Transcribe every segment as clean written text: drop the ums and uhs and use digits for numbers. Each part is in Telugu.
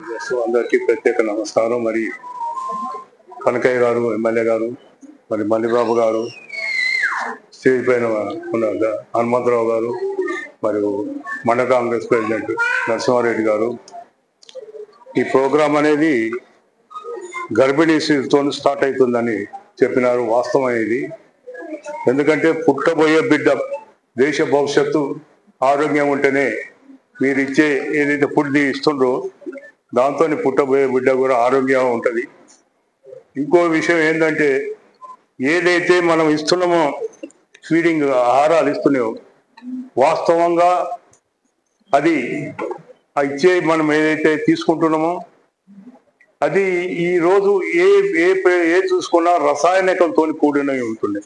తెలియజేస్తూ అందరికీ ప్రత్యేక నమస్కారం. మరి కనకయ్య గారు, ఎమ్మెల్యే గారు, మరి మల్లిబాబు గారు, స్టేజ్ పైన ఉన్న హనుమంతరావు గారు, మరియు మండల కాంగ్రెస్ ప్రెసిడెంట్ నరసింహారెడ్డి గారు, ఈ ప్రోగ్రాం అనేది గర్భిణీ స్త్రీలతో స్టార్ట్ అవుతుందని చెప్పినారు. వాస్తవం ఇది. ఎందుకంటే పుట్టబోయే బిడ్డ దేశ భవిష్యత్తు ఆరోగ్యం ఉంటేనే మీరు ఇచ్చే ఏదైతే ఫుడ్ ఇస్తుండ్రో దాంతో పుట్టబోయే బిడ్డ కూడా ఆరోగ్యంగా ఉంటుంది. ఇంకో విషయం ఏంటంటే ఏదైతే మనం ఇస్తున్నామో ఫీడింగ్ ఆహారాలు ఇస్తున్నాయో వాస్తవంగా అది ఇచ్చే మనం ఏదైతే తీసుకుంటున్నామో అది ఈరోజు ఏ చూసుకున్నా రసాయనికంతో కూడినవి ఉంటుంది.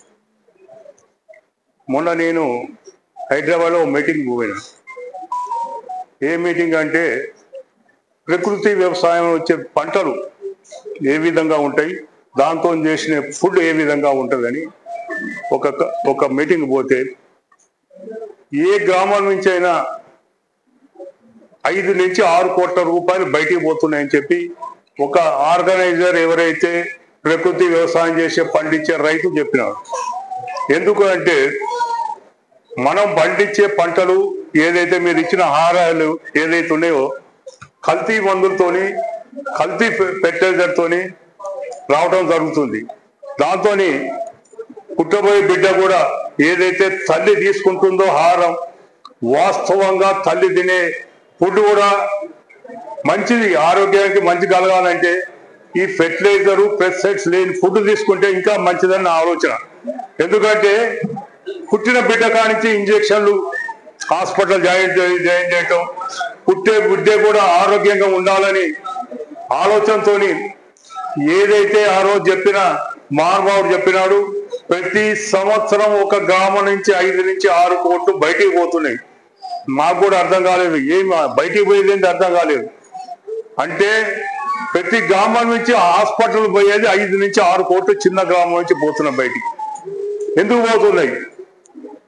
మొన్న నేను హైదరాబాద్లో మీటింగ్ పోయినా. ఏ మీటింగ్ అంటే ప్రకృతి వ్యవసాయం వచ్చే పంటలు ఏ విధంగా ఉంటాయి, దాంతో చేసిన ఫుడ్ ఏ విధంగా ఉంటుందని ఒక మీటింగ్ పోతే ఏ గ్రామం నుంచి అయినా 5 నుంచి 6 కోట్ల రూపాయలు బయటికి పోతున్నాయని చెప్పి ఒక ఆర్గనైజర్ ఎవరైతే ప్రకృతి వ్యవసాయం చేసే పండించే రైతు చెప్పినాడు. ఎందుకు అంటే మనం పండించే పంటలు ఏదైతే మీరు ఇచ్చిన ఆహారాలు ఏదైతే ఉన్నాయో కల్తీ మందులతోని కల్తీ ఫెర్టిలైజర్తోని రావడం జరుగుతుంది. దాంతో పుట్టబోయే బిడ్డ కూడా ఏదైతే తల్లి తీసుకుంటుందో ఆహారం వాస్తవంగా తల్లి తినే ఫుడ్ కూడా మంచిది, ఆరోగ్యానికి మంచి కలగాలంటే ఈ ఫెర్టిలైజరు పెస్టిసైడ్స్ లేని ఫుడ్ తీసుకుంటే ఇంకా మంచిదని నా ఆలోచన. ఎందుకంటే పుట్టిన బిడ్డ కానించి ఇంజక్షన్లు, హాస్పిటల్ జాయిన్ చేయటం, పుట్టే బిడ్డ కూడా ఆరోగ్యంగా ఉండాలని ఆలోచనతో ఏదైతే ఆ రోజు చెప్పిన మహానుభావుడు చెప్పినాడు. ప్రతి సంవత్సరం ఒక గ్రామం నుంచి 5 నుంచి 6 కోట్లు బయటికి పోతున్నాయి. మాకు కూడా అర్థం కాలేదు, ఏం బయటికి పోయేది ఏంటి అర్థం కాలేదు. అంటే ప్రతి గ్రామం నుంచి హాస్పిటల్ పోయేది 5 నుంచి 6 కోట్లు చిన్న గ్రామం నుంచి పోతున్నాయి. బయటికి ఎందుకు పోతున్నాయి?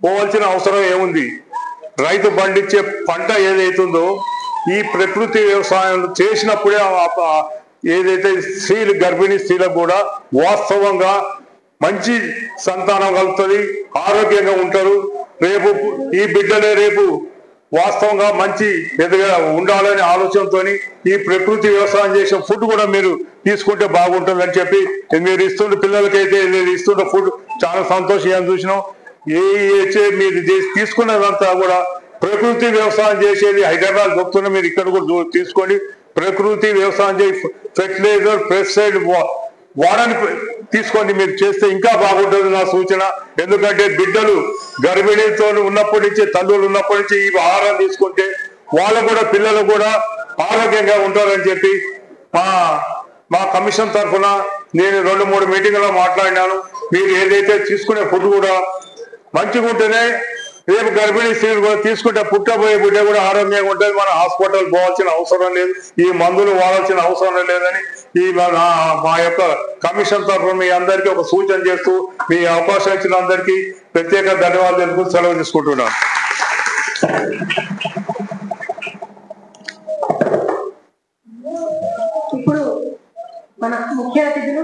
పోవాల్సిన అవసరం ఏముంది? రైతు పండించే పంట ఏదైతుందో ఈ ప్రకృతి వ్యవసాయం చేసినప్పుడే ఏదైతే స్త్రీలు గర్భిణీ స్త్రీలకు కూడా వాస్తవంగా మంచి సంతానం కలుగుతుంది, ఆరోగ్యంగా ఉంటారు. రేపు ఈ బిడ్డలే రేపు వాస్తవంగా మంచి ఎదుగా ఉండాలనే ఆలోచనతో ఈ ప్రకృతి వ్యవసాయం చేసే ఫుడ్ కూడా మీరు తీసుకుంటే బాగుంటుందని చెప్పి మీరు ఇస్తున్న పిల్లలకైతే ఇస్తున్న ఫుడ్ చాలా సంతోషంగా చూసినాం. మీరు తీసుకున్నదంతా కూడా ప్రకృతి వ్యవసాయం చేసేది హైదరాబాద్ చెప్తున్నా, మీరు ఇక్కడ కూడా తీసుకోండి. ప్రకృతి వ్యవసాయం చేసి ఫెర్టిలైజర్ పెస్టిసైడ్ వాడని తీసుకోండి. మీరు చేస్తే ఇంకా బాగుంటుంది నా సూచన. ఎందుకంటే బిడ్డలు గర్భిణీతో ఉన్నప్పటి నుంచి, తల్లులు ఉన్నప్పటి నుంచి ఈ ఆహారం తీసుకుంటే వాళ్ళు కూడా పిల్లలు కూడా ఆరోగ్యంగా ఉంటారని చెప్పి మా కమిషన్ తరఫున నేను 2-3 మీటింగ్లో మాట్లాడినాను. మీరు ఏదైతే తీసుకునే ఫుడ్ కూడా మంచిగా ఉంటేనే రేపు గర్భిణీ స్త్రీలు కూడా తీసుకుంటే పుట్టబోయే బిడ్డ కూడా ఆరోగ్యంగా ఉంటుంది. మన హాస్పిటల్ పోవాల్సిన అవసరం లేదు, ఈ మందులు వాడాల్సిన అవసరం లేదని మా యొక్క కమిషన్ తరఫున మీ అందరికీ ఒక సూచన చేస్తూ మీ అవకాశం ఇచ్చిన అందరికీ ప్రత్యేక ధన్యవాదాలు తెలుపుతూ సెలవు తీసుకుంటున్నాను. ఇప్పుడు మన ముఖ్య అతిథులు